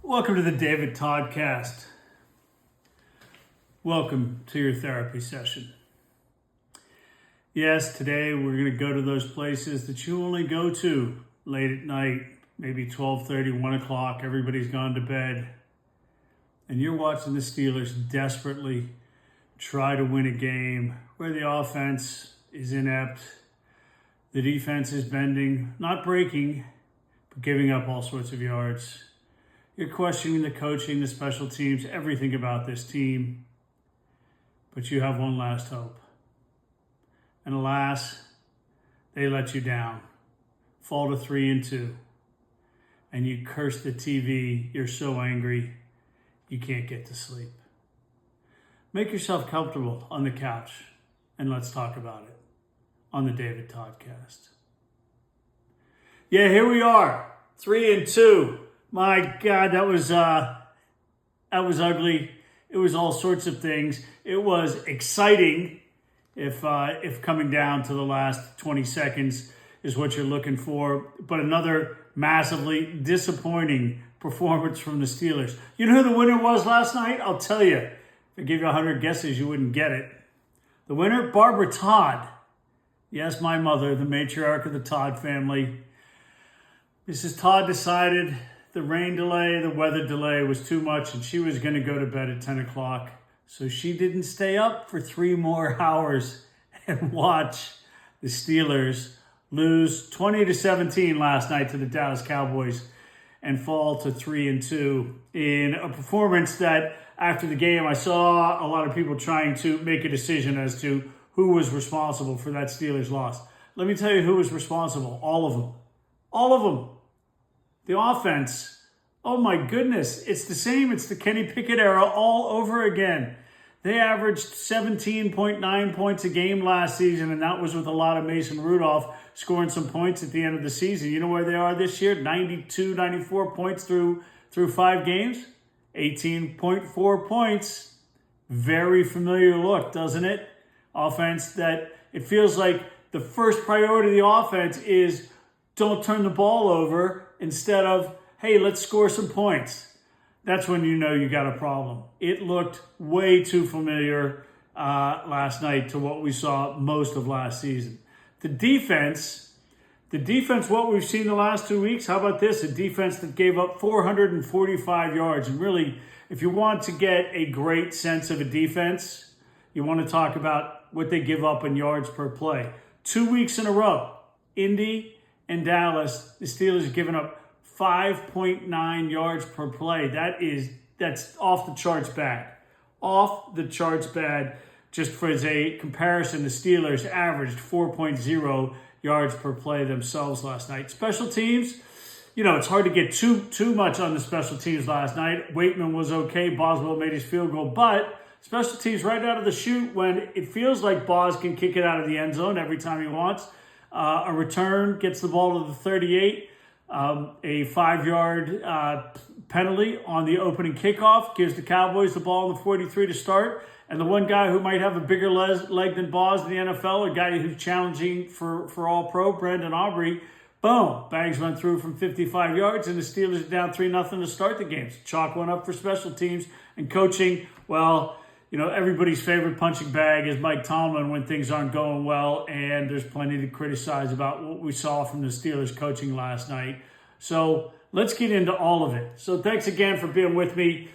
Welcome to the David Toddcast. Welcome to your therapy session. Yes, today we're going to go to those places that you only go to late at night, maybe 12:30, 1 o'clock, everybody's gone to bed, and you're watching the Steelers desperately try to win a game where the offense is inept, the defense is bending, not breaking, but giving up all sorts of yards. You're questioning the coaching, the special teams, everything about this team. But you have one last hope. And alas, they let you down. Fall to 3-2. And you curse the TV. You're so angry, you can't get to sleep. Make yourself comfortable on the couch and let's talk about it on the David Toddcast. Yeah, here we are. 3-2. My God, that was ugly. It was all sorts of things. It was exciting if coming down to the last 20 seconds is what you're looking for. But another massively disappointing performance from the Steelers. You know who the winner was last night? I'll tell you. If I gave you 100 guesses, you wouldn't get it. The winner, Barbara Todd. Yes, my mother, the matriarch of the Todd family. Mrs. Todd decided the rain delay, the weather delay was too much, and she was going to go to bed at 10 o'clock. So she didn't stay up for 3 more hours and watch the Steelers lose 20-17 last night to the Dallas Cowboys and fall to 3-2 in a performance that after the game, I saw a lot of people trying to make a decision as to who was responsible for that Steelers loss. Let me tell you who was responsible. All of them. All of them. The offense, oh my goodness, it's the same. It's the Kenny Pickett era all over again. They averaged 17.9 points a game last season, and that was with a lot of Mason Rudolph scoring some points at the end of the season. You know where they are this year? 92, 94 points through 5 games. 18.4 points. Very familiar look, doesn't it? Offense that it feels like the first priority of the offense is don't turn the ball over instead of, hey, let's score some points. That's when you know you got a problem. It looked way too familiar last night to what we saw most of last season. The defense, what we've seen the last 2 weeks, how about this? A defense that gave up 445 yards. And really, if you want to get a great sense of a defense, you want to talk about what they give up in yards per play. 2 weeks in a row, Indy and Dallas, the Steelers have given up 5.9 yards per play. That's off the charts bad. Off the charts bad. Just for as a comparison, the Steelers averaged 4.0 yards per play themselves last night. Special teams, you know, it's hard to get too much on the special teams last night. Waitman was okay. Boswell made his field goal. But special teams right out of the chute, when it feels like Bos can kick it out of the end zone every time he wants. A return gets the ball to the 38. A 5-yard penalty on the opening kickoff gives the Cowboys the ball in the 43 to start. And the one guy who might have a bigger leg than Bos in the NFL, a guy who's challenging for All-Pro, Brandon Aubrey, boom, bangs went through from 55 yards, and the Steelers are down 3-0 to start the game. So chalk one up for special teams and coaching. Well, you know, everybody's favorite punching bag is Mike Tomlin when things aren't going well, and there's plenty to criticize about what we saw from the Steelers coaching last night. So let's get into all of it. So thanks again for being with me.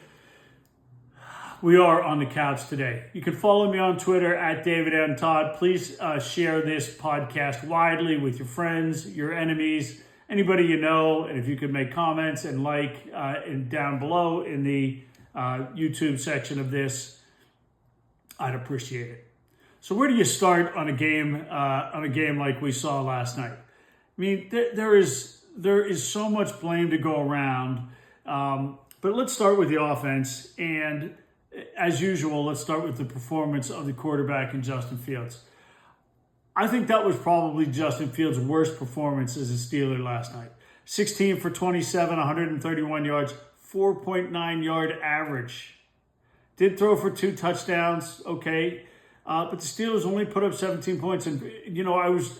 We are on the couch today. You can follow me on Twitter at David M. Todd. Please share this podcast widely with your friends, your enemies, anybody you know. And if you could make comments and and down below in the YouTube section of this, I'd appreciate it. So where do you start on a game like we saw last night? I mean, there is so much blame to go around, but let's start with the offense. And as usual, let's start with the performance of the quarterback in Justin Fields. I think that was probably Justin Fields' worst performance as a Steeler last night. 16 for 27, 131 yards, 4.9 yard average. Did throw for 2 touchdowns, okay. But the Steelers only put up 17 points. And, you know,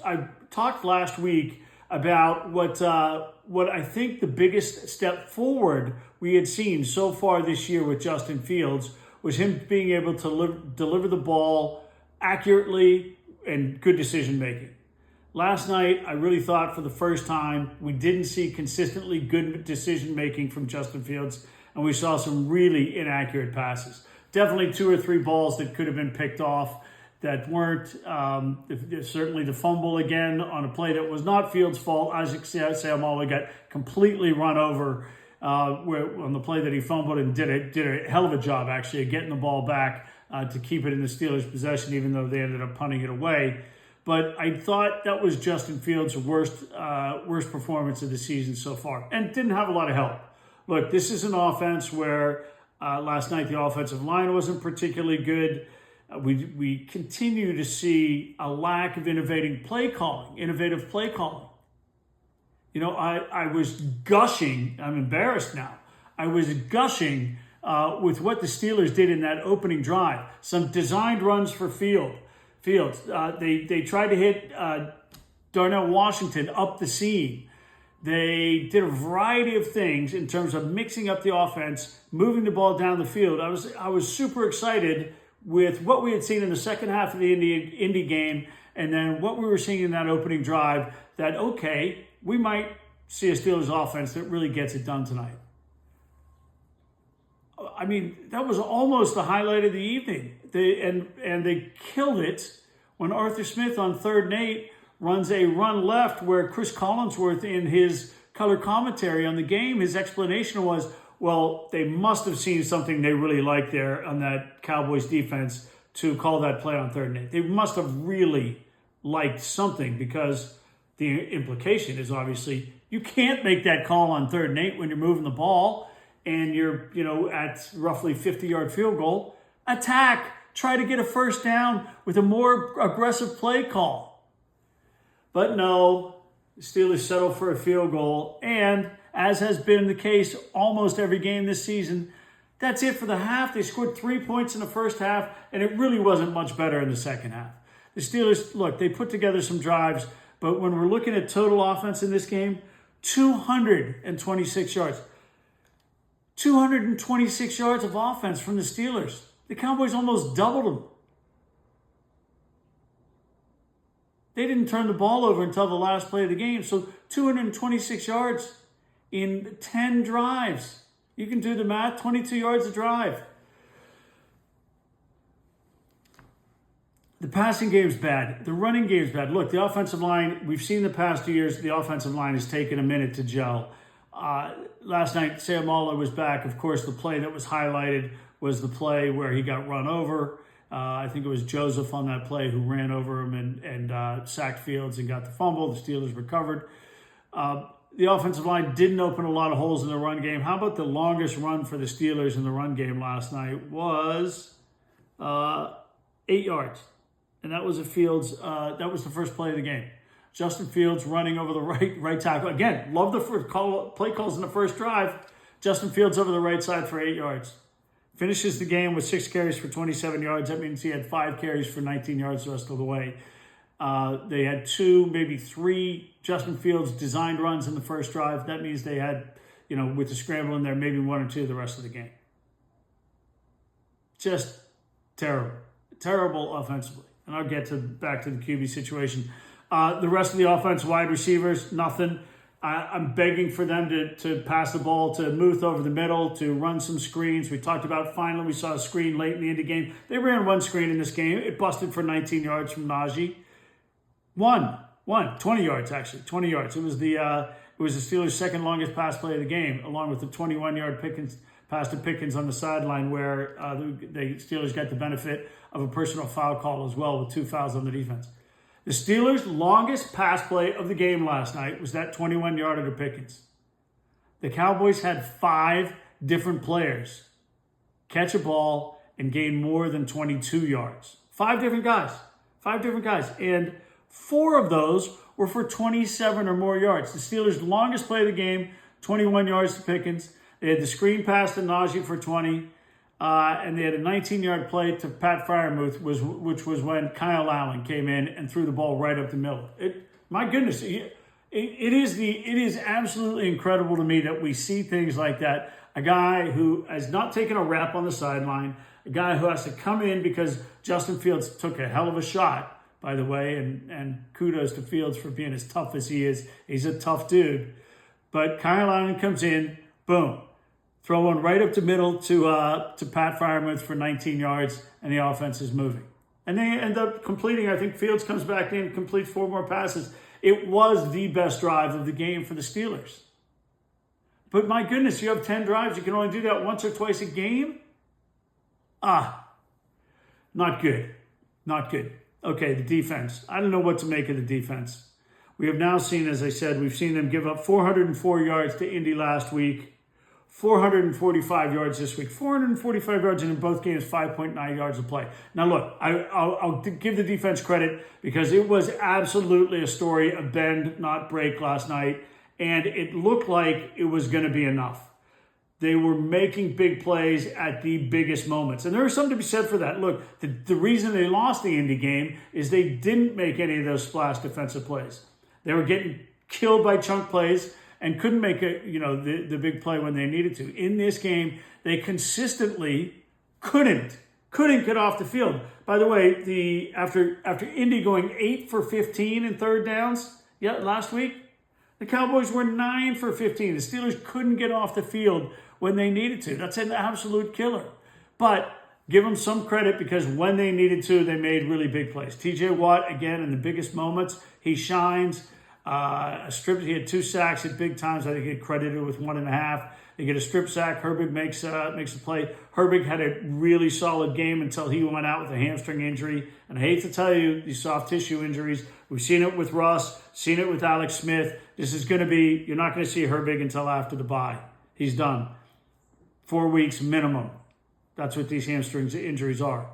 I talked last week about what I think the biggest step forward we had seen so far this year with Justin Fields was him being able to deliver the ball accurately and good decision making. Last night, I really thought for the first time we didn't see consistently good decision making from Justin Fields, and we saw some really inaccurate passes. Definitely 2 or 3 balls that could have been picked off that weren't. Certainly the fumble again on a play that was not Fields' fault. Isaac Seumalo got completely run over on the play that he fumbled, and did a hell of a job actually of getting the ball back to keep it in the Steelers' possession, even though they ended up punting it away. But I thought that was Justin Fields' worst performance of the season so far, and didn't have a lot of help. Look, this is an offense where last night the offensive line wasn't particularly good. We continue to see a lack of innovative play calling. You know, I was gushing. I'm embarrassed now. I was gushing with what the Steelers did in that opening drive. Some designed runs for Fields. They tried to hit Darnell Washington up the seam. They did a variety of things in terms of mixing up the offense, moving the ball down the field. I was super excited with what we had seen in the second half of the Indy game, and then what we were seeing in that opening drive, that, okay, we might see a Steelers offense that really gets it done tonight. I mean, that was almost the highlight of the evening. They killed it when Arthur Smith on 3rd and 8 runs a run left where Chris Collinsworth, in his color commentary on the game, his explanation was, well, they must have seen something they really liked there on that Cowboys defense to call that play on 3rd and 8. They must have really liked something, because the implication is obviously you can't make that call on 3rd and 8 when you're moving the ball and you're, at roughly 50-yard field goal. Attack. Try to get a first down with a more aggressive play call. But no, the Steelers settle for a field goal, and as has been the case almost every game this season, that's it for the half. They scored 3 points in the first half, and it really wasn't much better in the second half. The Steelers, look, they put together some drives, but when we're looking at total offense in this game, 226 yards. 226 yards of offense from the Steelers. The Cowboys almost doubled them. They didn't turn the ball over until the last play of the game, so 226 yards in 10 drives. You can do the math, 22 yards a drive. The passing game's bad. The running game's bad. Look, the offensive line, we've seen the past 2 years, the offensive line has taken a minute to gel. Last night, Seumalo was back. Of course, the play that was highlighted was the play where he got run over. I think it was Joseph on that play who ran over him and sacked Fields and got the fumble. The Steelers recovered. The offensive line didn't open a lot of holes in the run game. How about the longest run for the Steelers in the run game last night was 8 yards. And that was that was the first play of the game. Justin Fields running over the right tackle. Again, love the play calls in the first drive. Justin Fields over the right side for 8 yards. Finishes the game with 6 carries for 27 yards. That means he had 5 carries for 19 yards the rest of the way. They had 2, maybe 3 Justin Fields designed runs in the first drive. That means they had, with the scramble in there, maybe 1 or 2 the rest of the game. Just terrible. Terrible offensively. And I'll get back to the QB situation. The rest of the offense, wide receivers, nothing. I'm begging for them to pass the ball to Muth over the middle, to run some screens. We talked about finally we saw a screen late in the Indy game. They ran 1 screen in this game. It busted for 19 yards from Najee. 20 yards actually, 20 yards. It was the Steelers' second longest pass play of the game, along with the 21-yard pass to Pickens on the sideline, where the Steelers got the benefit of a personal foul call as well, with 2 fouls on the defense. The Steelers' longest pass play of the game last night was that 21-yarder to Pickens. The Cowboys had 5 different players catch a ball and gain more than 22 yards. 5 different guys. And 4 of those were for 27 or more yards. The Steelers' longest play of the game, 21 yards to Pickens. They had the screen pass to Najee for 20. And they had a 19-yard play to Pat Freiermuth, which was when Kyle Allen came in and threw the ball right up the middle. My goodness, it is absolutely incredible to me that we see things like that. A guy who has not taken a rep on the sideline, a guy who has to come in because Justin Fields took a hell of a shot, by the way, and kudos to Fields for being as tough as he is. He's a tough dude. But Kyle Allen comes in, boom, throw one right up the middle to Pat Freiermuth for 19 yards, and the offense is moving. And they end up completing, I think Fields comes back in, completes 4 more passes. It was the best drive of the game for the Steelers. But my goodness, you have 10 drives. You can only do that once or twice a game? Not good. Not good. Okay, the defense. I don't know what to make of the defense. We have now seen, as I said, we've seen them give up 404 yards to Indy last week, 445 yards this week, 445 yards, and in both games, 5.9 yards of play. Now, look, I'll give the defense credit because it was absolutely a story of bend, not break last night, and it looked like it was going to be enough. They were making big plays at the biggest moments. And there is something to be said for that. Look, the reason they lost the Indy game is they didn't make any of those splash defensive plays. They were getting killed by chunk plays and couldn't make the big play when they needed to. In this game, they consistently couldn't get off the field. By the way, after Indy going 8 for 15 in third downs, last week, the Cowboys were 9 for 15. The Steelers couldn't get off the field when they needed to. That's an absolute killer. But give them some credit because when they needed to, they made really big plays. TJ Watt, again, in the biggest moments, he shines. He had 2 sacks at big times. I think he had credited with 1.5. They get a strip sack. Herbig makes a play. Herbig had a really solid game until he went out with a hamstring injury. And I hate to tell you, these soft tissue injuries, we've seen it with Russ, seen it with Alex Smith. This is going to be, you're not going to see Herbig until after the bye. He's done. 4 weeks minimum. That's what these hamstring injuries are.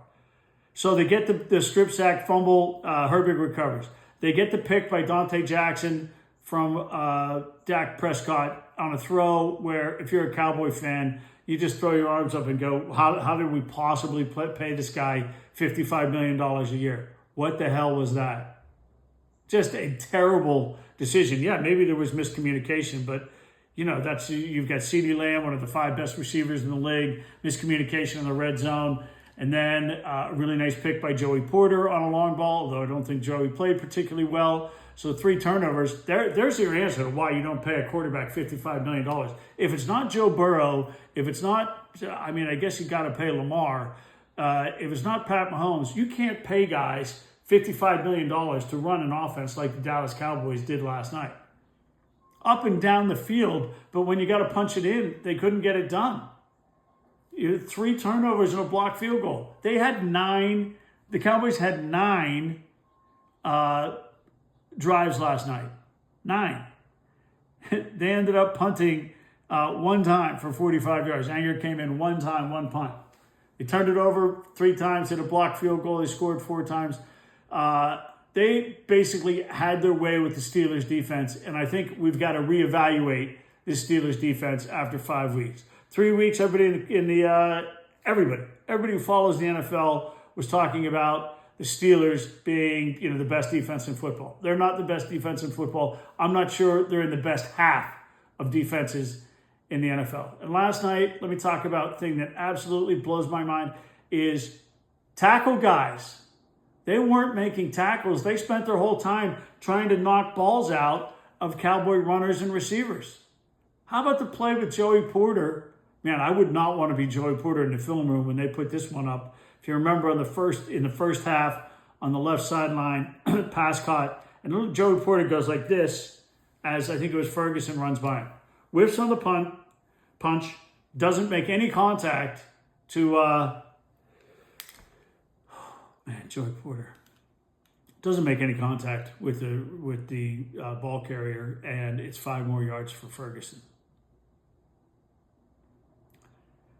So they get the strip sack fumble. Herbig recovers. They get the pick by Dante Jackson from Dak Prescott on a throw where if you're a Cowboy fan, you just throw your arms up and go, how did we possibly pay this guy $55 million a year? What the hell was that? Just a terrible decision. Yeah, maybe there was miscommunication, but you've got CeeDee Lamb, one of the 5 best receivers in the league, miscommunication in the red zone. And then a really nice pick by Joey Porter on a long ball, although I don't think Joey played particularly well. So 3 turnovers. There's your answer to why you don't pay a quarterback $55 million. If it's not Joe Burrow, if it's not, I guess you got to pay Lamar. If it's not Pat Mahomes, you can't pay guys $55 million to run an offense like the Dallas Cowboys did last night. Up and down the field, but when you got to punch it in, they couldn't get it done. 3 turnovers and a blocked field goal. The Cowboys had 9 drives last night. 9. They ended up punting 1 time for 45 yards. Anger came in 1 time, 1 punt. They turned it over 3 times, hit a blocked field goal. They scored 4 times. They basically had their way with the Steelers defense, and I think we've got to reevaluate the Steelers defense after 5 weeks. 3 weeks, everybody who follows the NFL was talking about the Steelers being, the best defense in football. They're not the best defense in football. I'm not sure they're in the best half of defenses in the NFL. And last night, let me talk about a thing that absolutely blows my mind is tackle guys. They weren't making tackles. They spent their whole time trying to knock balls out of Cowboy runners and receivers. How about the play with Joey Porter? Man, I would not want to be Joey Porter in the film room when they put this one up. If you remember in the first half on the left sideline, pass caught, and little Joey Porter goes like this as I think it was Ferguson runs by him. Whiffs on the punch, doesn't make any contact to Joey Porter. Doesn't make any contact with the ball carrier, and it's 5 more yards for Ferguson.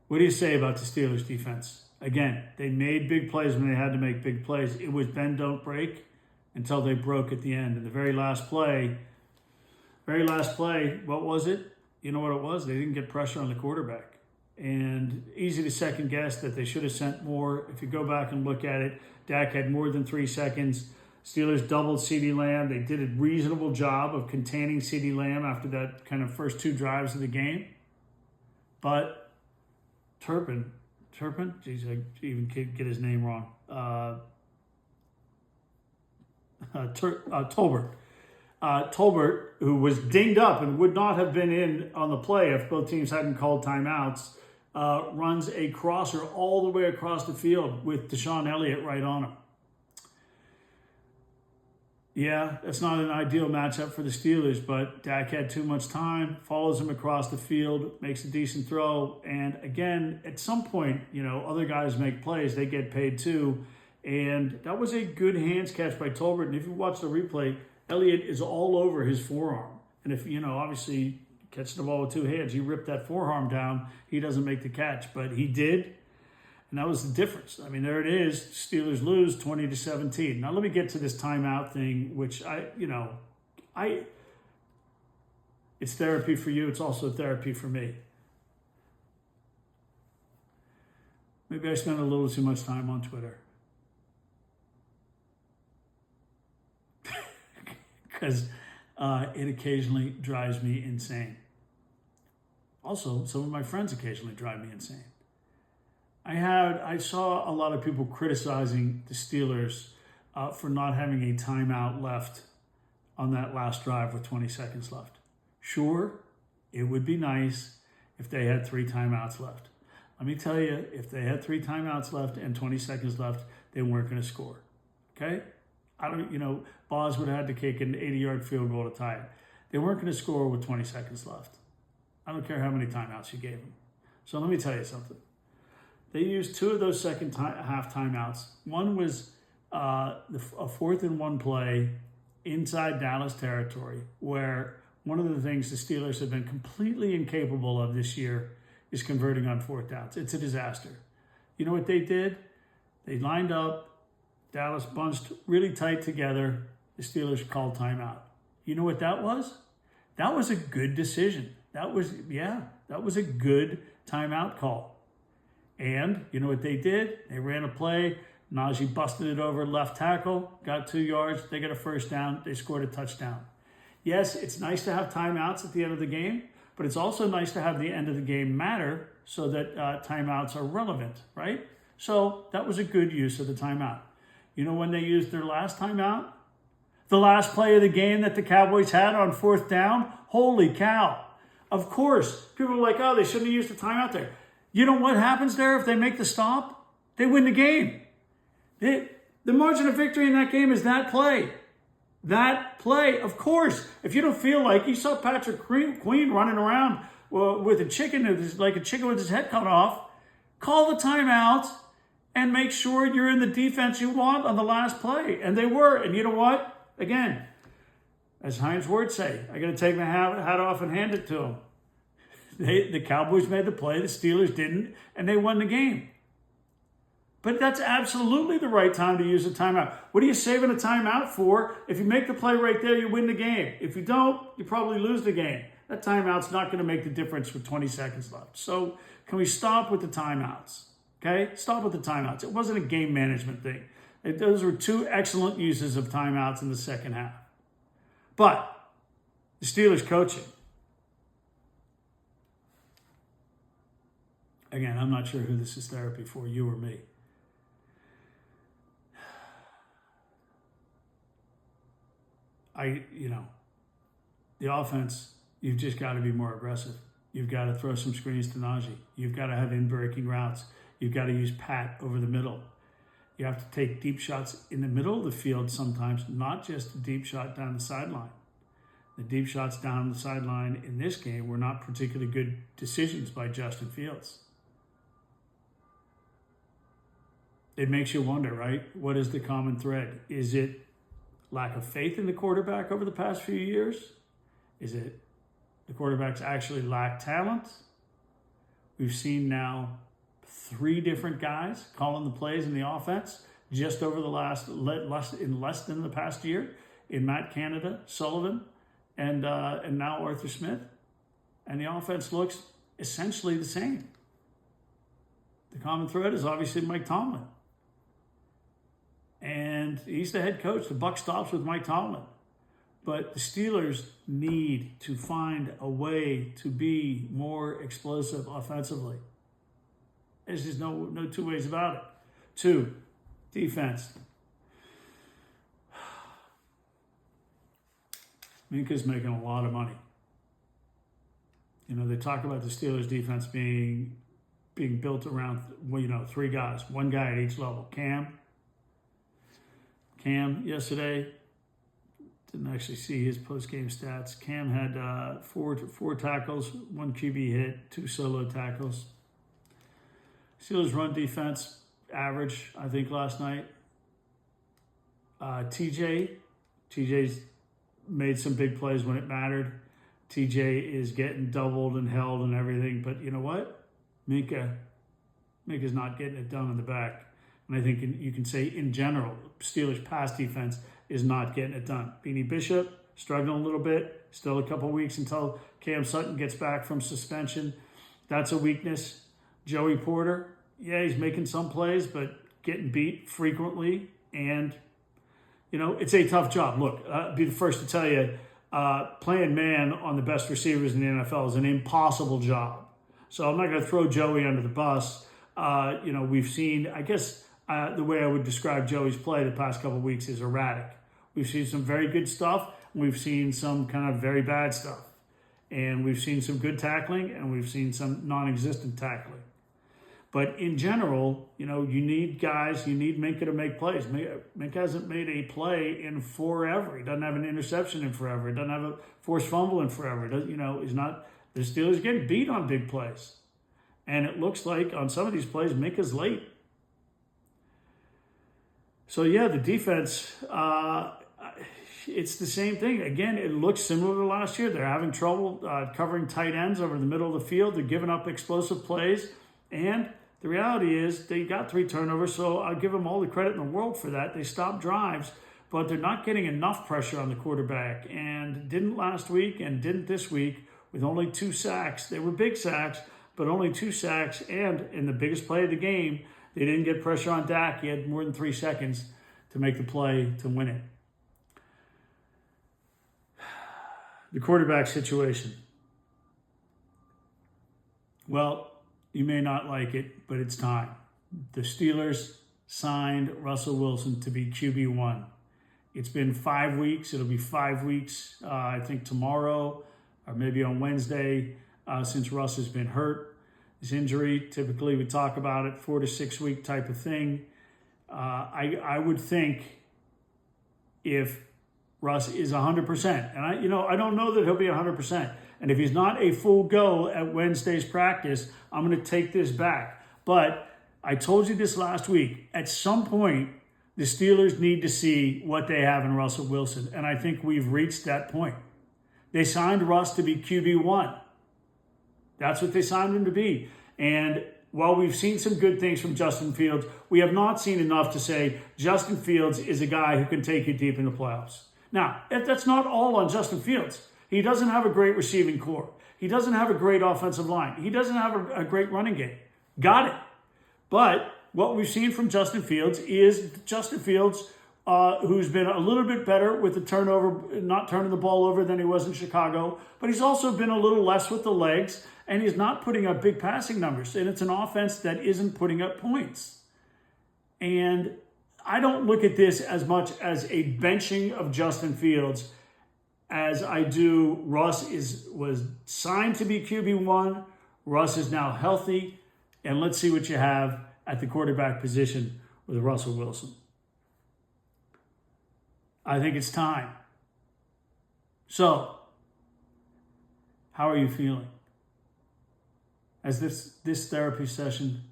What do you say about the Steelers defense? Again, they made big plays when they had to make big plays. It was bend, don't break until they broke at the end. And the very last play, what was it? You know what it was? They didn't get pressure on the quarterback. And easy to second guess that they should have sent more. If you go back and look at it, Dak had more than 3 seconds. Steelers doubled CeeDee Lamb. They did a reasonable job of containing CeeDee Lamb after that kind of first 2 drives of the game. But Turpin, geez, I even can't get his name wrong. Tolbert. Tolbert, who was dinged up and would not have been in on the play if both teams hadn't called timeouts, runs a crosser all the way across the field with Deshaun Elliott right on him. Yeah, that's not an ideal matchup for the Steelers, but Dak had too much time, follows him across the field, makes a decent throw. And again, at some point, other guys make plays, they get paid too. And that was a good hands catch by Tolbert. And if you watch the replay, Elliott is all over his forearm. And if, obviously catching the ball with 2 hands, you rip that forearm down, he doesn't make the catch. But he did. And that was the difference. I mean, there it is. Steelers lose 20-17. Now let me get to this timeout thing, which it's therapy for you. It's also therapy for me. Maybe I spend a little too much time on Twitter. Because it occasionally drives me insane. Also, some of my friends occasionally drive me insane. I saw a lot of people criticizing the Steelers for not having a timeout left on that last drive with 20 seconds left. Sure, it would be nice if they had 3 timeouts left. Let me tell you, if they had 3 timeouts left and 20 seconds left, they weren't going to score. Okay? Boz would have had to kick an 80-yard field goal to tie it. They weren't going to score with 20 seconds left. I don't care how many timeouts you gave them. So let me tell you something. They used 2 of those second half timeouts. One was a 4th and 1 play inside Dallas territory, where one of the things the Steelers have been completely incapable of this year is converting on 4th downs. It's a disaster. You know what they did? They lined up. Dallas bunched really tight together. The Steelers called timeout. You know what that was? That was a good decision. That was a good timeout call. And you know what they did? They ran a play. Najee busted it over left tackle, got 2 yards. They got a first down. They scored a touchdown. Yes, it's nice to have timeouts at the end of the game, but it's also nice to have the end of the game matter so that timeouts are relevant, right? So that was a good use of the timeout. You know when they used their last timeout? The last play of the game that the Cowboys had on 4th down? Holy cow. Of course, people are like, oh, they shouldn't have used the timeout there. You know what happens there if they make the stop? They win the game. The margin of victory in that game is that play. That play, of course. If you don't feel like, you saw Patrick Queen running around with a chicken, like a chicken with his head cut off, call the timeout and make sure you're in the defense you want on the last play. And they were. And you know what? Again, as Heinz Ward say, I got to take my hat off and hand it to him. The Cowboys made the play, the Steelers didn't, and they won the game. But that's absolutely the right time to use a timeout. What are you saving a timeout for? If you make the play right there, you win the game. If you don't, you probably lose the game. That timeout's not going to make the difference with 20 seconds left. So can we stop with the timeouts? Okay? Stop with the timeouts. It wasn't a game management thing. Those were 2 excellent uses of timeouts in the second half. But the Steelers coaching. Again, I'm not sure who this is therapy for, you or me. The offense, you've just got to be more aggressive. You've got to throw some screens to Najee. You've got to have in-breaking routes. You've got to use Pat over the middle. You have to take deep shots in the middle of the field sometimes, not just a deep shot down the sideline. The deep shots down the sideline in this game were not particularly good decisions by Justin Fields. It makes you wonder, right? What is the common thread? Is it lack of faith in the quarterback over the past few years? Is it the quarterbacks actually lack talent? We've seen now 3 different guys calling the plays in the offense just over the less than the past year in Matt Canada, Sullivan, and now Arthur Smith. And the offense looks essentially the same. The common thread is obviously Mike Tomlin. and he's the head coach. The buck stops with Mike Tomlin. But the Steelers need to find a way to be more explosive offensively. There's just no two ways about it. 2, defense. Minka's making a lot of money. You know, they talk about the Steelers defense being built around, 3 guys, 1 guy at each level. Cam yesterday, didn't actually see his post-game stats. Cam had 4 tackles, 1 QB hit, 2 solo tackles. Steelers run defense, average, I think, last night. TJ's made some big plays when it mattered. TJ is getting doubled and held and everything, but you know what? Minka's not getting it done in the back. And I think you can say in general, Steelers pass defense is not getting it done. Beanie Bishop, struggling a little bit. Still a couple weeks until Cam Sutton gets back from suspension. That's a weakness. Joey Porter, yeah, he's making some plays, but getting beat frequently. And, it's a tough job. Look, I'll be the first to tell you, playing man on the best receivers in the NFL is an impossible job. So I'm not going to throw Joey under the bus. We've seen, I guess, the way I would describe Joey's play the past couple of weeks is erratic. We've seen some very good stuff. We've seen some kind of very bad stuff. And we've seen some good tackling, and we've seen some non-existent tackling. But in general, you need guys, you need Minka to make plays. Minka hasn't made a play in forever. He doesn't have an interception in forever. He doesn't have a forced fumble in forever. He's not, the Steelers getting beat on big plays. And it looks like on some of these plays, Minka's late. So yeah, the defense, it's the same thing. Again, it looks similar to last year. They're having trouble covering tight ends over the middle of the field. They're giving up explosive plays. And the reality is they got 3 turnovers, so I'll give them all the credit in the world for that. They stopped drives, but they're not getting enough pressure on the quarterback. And didn't last week and didn't this week with only 2 sacks. They were big sacks, but only 2 sacks. And in the biggest play of the game, they didn't get pressure on Dak. He had more than 3 seconds to make the play to win it. The quarterback situation. Well, you may not like it, but it's time. The Steelers signed Russell Wilson to be QB1. It's been 5 weeks. It'll be 5 weeks, I think, tomorrow or maybe on Wednesday since Russ has been hurt. His injury, typically we talk about it, 4 to 6 week type of thing. I would think if Russ is 100%, and I don't know that he'll be 100%. And if he's not a full go at Wednesday's practice, I'm going to take this back. But I told you this last week. At some point, the Steelers need to see what they have in Russell Wilson. And I think we've reached that point. They signed Russ to be QB1. That's what they signed him to be. And while we've seen some good things from Justin Fields, we have not seen enough to say Justin Fields is a guy who can take you deep in the playoffs. Now, that's not all on Justin Fields. He doesn't have a great receiving core. He doesn't have a great offensive line. He doesn't have a great running game. Got it. But what we've seen from Justin Fields is Justin Fields, who's been a little bit better with the turnover, not turning the ball over than he was in Chicago, but he's also been a little less with the legs, and he's not putting up big passing numbers. And it's an offense that isn't putting up points. And I don't look at this as much as a benching of Justin Fields as I do Russ was signed to be QB1. Russ is now healthy. And let's see what you have at the quarterback position with Russell Wilson. I think it's time. So, how are you feeling? Has this therapy session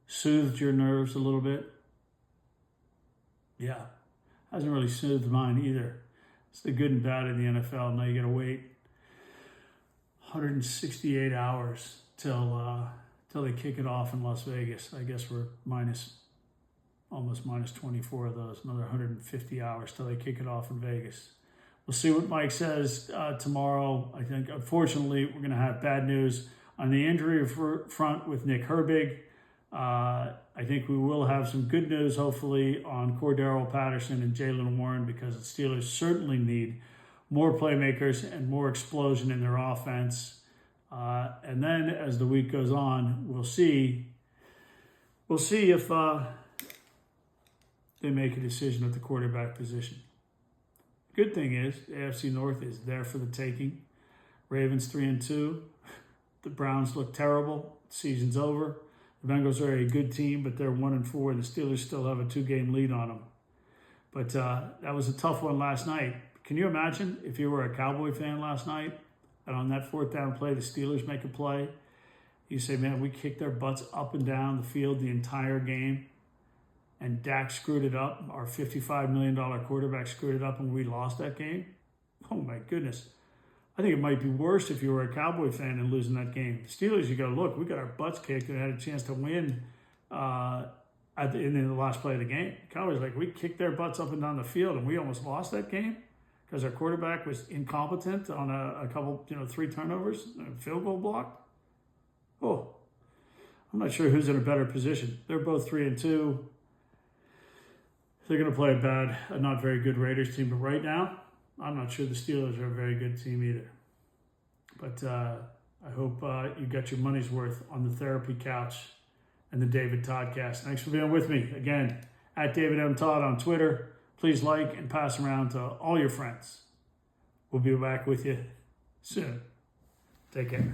soothed your nerves a little bit? Yeah, hasn't really soothed mine either. It's the good and bad of the NFL. Now you got to wait 168 hours till they kick it off in Las Vegas. I guess we're almost minus 24 of those. Another 150 hours till they kick it off in Vegas. We'll see what Mike says tomorrow. I think, unfortunately, we're going to have bad news on the injury front with Nick Herbig. I think we will have some good news, hopefully, on Cordero Patterson and Jalen Warren, because the Steelers certainly need more playmakers and more explosion in their offense. And then as the week goes on, we'll see if they make a decision at the quarterback position. Good thing is, the AFC North is there for the taking. Ravens 3-2. The Browns look terrible. Season's over. The Bengals are a good team, but they're 1-4. The Steelers still have a 2-game lead on them. But that was a tough one last night. Can you imagine if you were a Cowboy fan last night and on that fourth down play, the Steelers make a play? You say, man, we kicked their butts up and down the field the entire game, and Dak screwed it up. Our $55 million quarterback screwed it up, and we lost that game. Oh, my goodness. I think it might be worse if you were a Cowboy fan and losing that game. The Steelers, you go, look, we got our butts kicked and had a chance to win in the last play of the game. Cowboys, like, we kicked their butts up and down the field, and we almost lost that game because our quarterback was incompetent on a couple, 3 turnovers, a field goal block. Oh, I'm not sure who's in a better position. They're both 3-2. They're going to play a not very good Raiders team, but right now, I'm not sure the Steelers are a very good team either. But I hope you got your money's worth on the therapy couch and the David Toddcast. Thanks for being with me. Again, at David M. Todd on Twitter. Please like and pass around to all your friends. We'll be back with you soon. Take care.